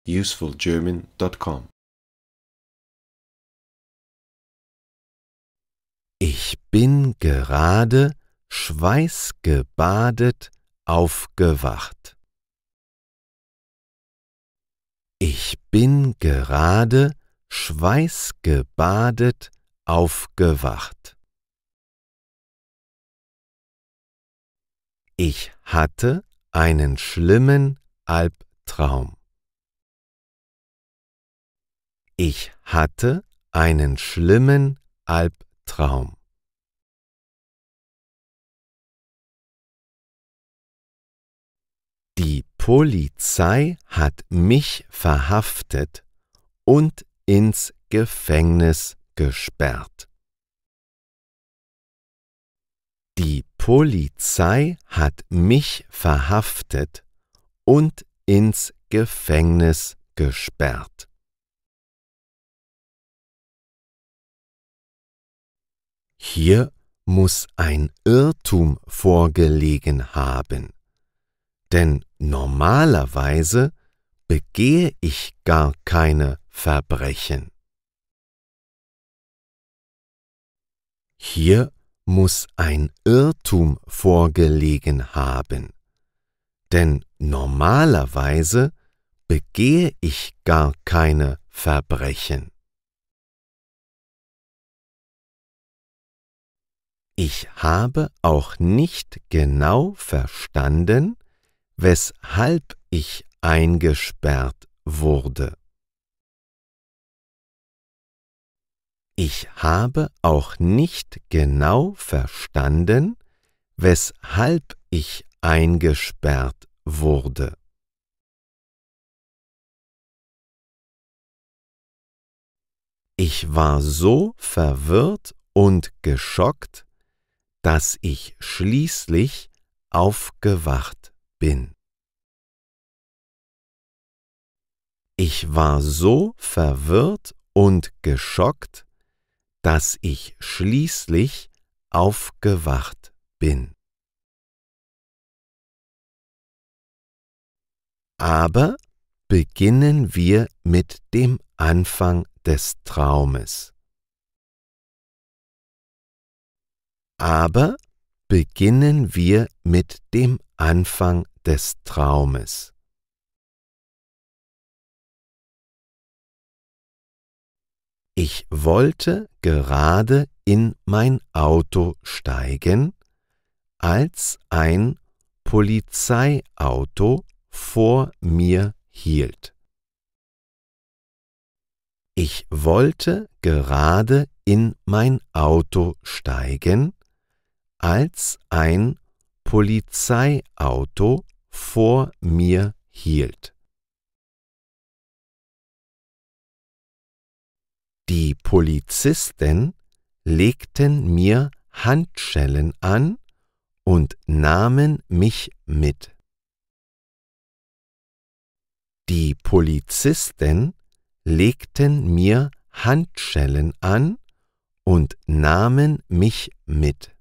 usefulgerman.com. Ich bin gerade schweißgebadet aufgewacht. Ich bin gerade schweißgebadet aufgewacht. Ich hatte einen schlimmen Albtraum. Ich hatte einen schlimmen Albtraum. Die Polizei hat mich verhaftet und ins Gefängnis gesperrt. Die Polizei hat mich verhaftet und ins Gefängnis gesperrt. Hier muss ein Irrtum vorgelegen haben, denn normalerweise begehe ich gar keine Verbrechen. Hier muss ein Irrtum vorgelegen haben, denn normalerweise begehe ich gar keine Verbrechen. Ich habe auch nicht genau verstanden, weshalb ich eingesperrt wurde. Ich habe auch nicht genau verstanden, weshalb ich eingesperrt wurde. Ich war so verwirrt und geschockt, dass ich schließlich aufgewacht bin. Ich war so verwirrt und geschockt, dass ich schließlich aufgewacht bin. Aber beginnen wir mit dem Anfang des Traumes. Aber beginnen wir mit dem Anfang des Traumes. Ich wollte gerade in mein Auto steigen, als ein Polizeiauto vor mir hielt. Ich wollte gerade in mein Auto steigen, als ein Polizeiauto vor mir hielt. Die Polizisten legten mir Handschellen an und nahmen mich mit. Die Polizisten legten mir Handschellen an und nahmen mich mit.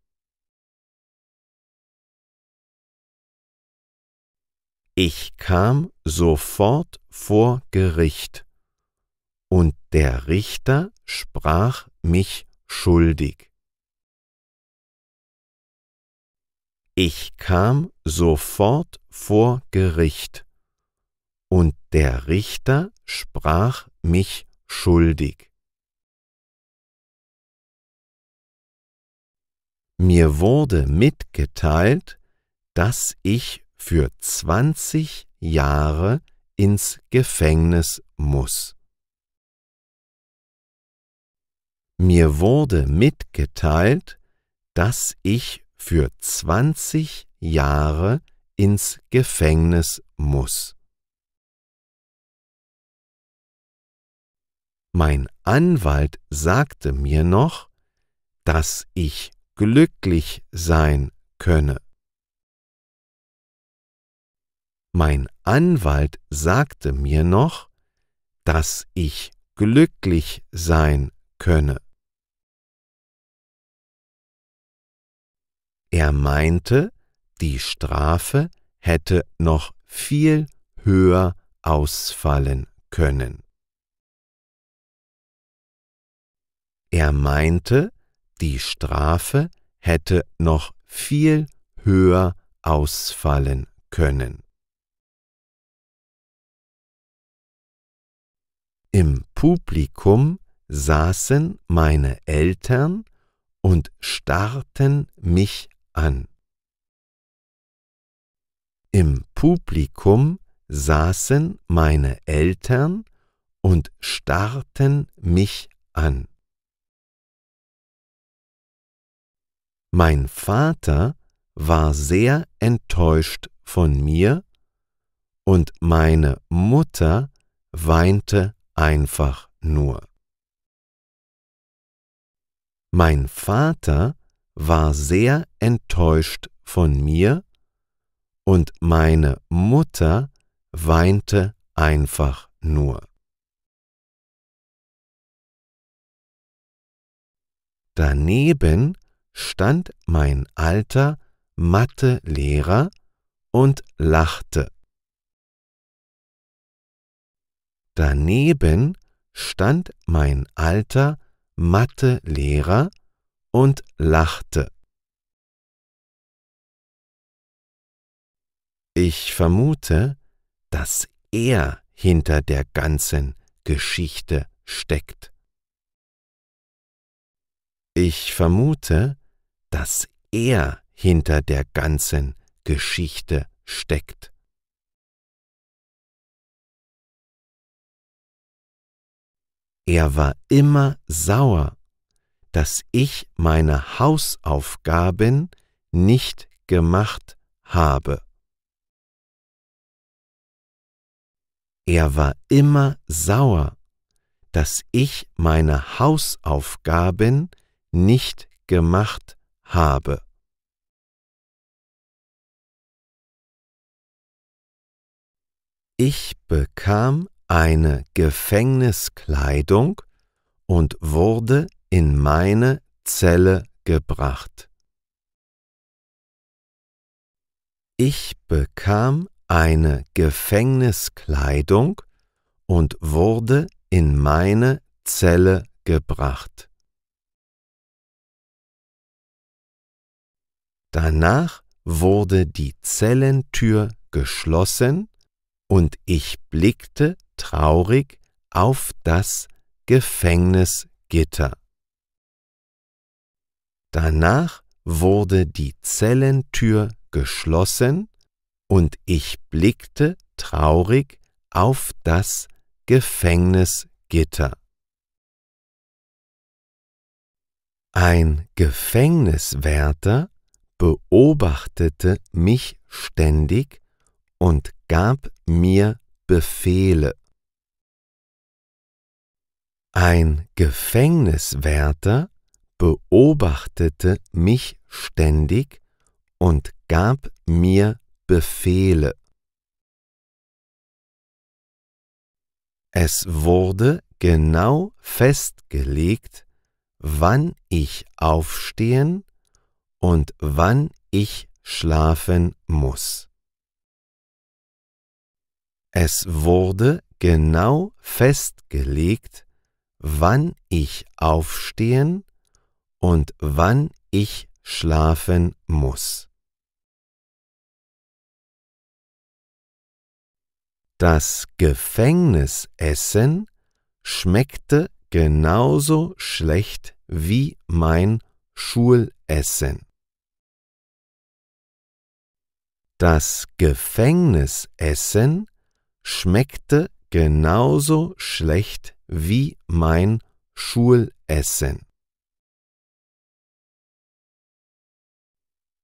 Ich kam sofort vor Gericht und der Richter sprach mich schuldig. Ich kam sofort vor Gericht und der Richter sprach mich schuldig. Mir wurde mitgeteilt, dass ich für 20 Jahre ins Gefängnis muss. Mir wurde mitgeteilt, dass ich für 20 Jahre ins Gefängnis muss. Mein Anwalt sagte mir noch, dass ich glücklich sein könne. Mein Anwalt sagte mir noch, dass ich glücklich sein könne. Er meinte, die Strafe hätte noch viel höher ausfallen können. Er meinte, die Strafe hätte noch viel höher ausfallen können. Im Publikum saßen meine Eltern und starrten mich an. Im Publikum saßen meine Eltern und starrten mich an. Mein Vater war sehr enttäuscht von mir und meine Mutter weinte einfach nur. Mein Vater war sehr enttäuscht von mir und meine Mutter weinte einfach nur. Daneben stand mein alter Mathelehrer und lachte. Daneben stand mein alter Mathelehrer und lachte. Ich vermute, dass er hinter der ganzen Geschichte steckt. Ich vermute, dass er hinter der ganzen Geschichte steckt. Er war immer sauer, dass ich meine Hausaufgaben nicht gemacht habe. Er war immer sauer, dass ich meine Hausaufgaben nicht gemacht habe. Ich bekam eine Gefängniskleidung und wurde in meine Zelle gebracht. Ich bekam eine Gefängniskleidung und wurde in meine Zelle gebracht. Danach wurde die Zellentür geschlossen und ich blickte traurig auf das Gefängnisgitter. Danach wurde die Zellentür geschlossen und ich blickte traurig auf das Gefängnisgitter. Ein Gefängniswärter beobachtete mich ständig und gab mir Befehle. Ein Gefängniswärter beobachtete mich ständig und gab mir Befehle. Es wurde genau festgelegt, wann ich aufstehen und wann ich schlafen muss. Es wurde genau festgelegt, wann ich aufstehen und wann ich schlafen muss. Das Gefängnisessen schmeckte genauso schlecht wie mein Schulessen. Das Gefängnisessen schmeckte genauso schlecht wie mein Schulessen.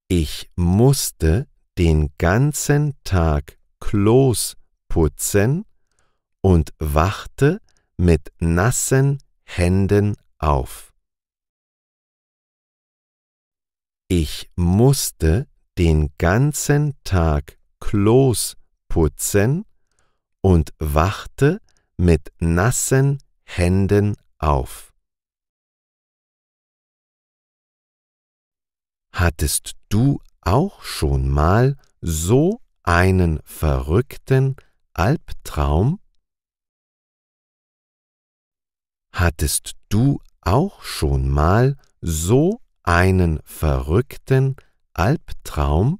Ich musste den ganzen Tag Klos putzen und wachte mit nassen Händen auf. Ich musste den ganzen Tag Klos putzen und wachte mit nassen Händen auf. Hattest du auch schon mal so einen verrückten Albtraum? Hattest du auch schon mal so einen verrückten Albtraum?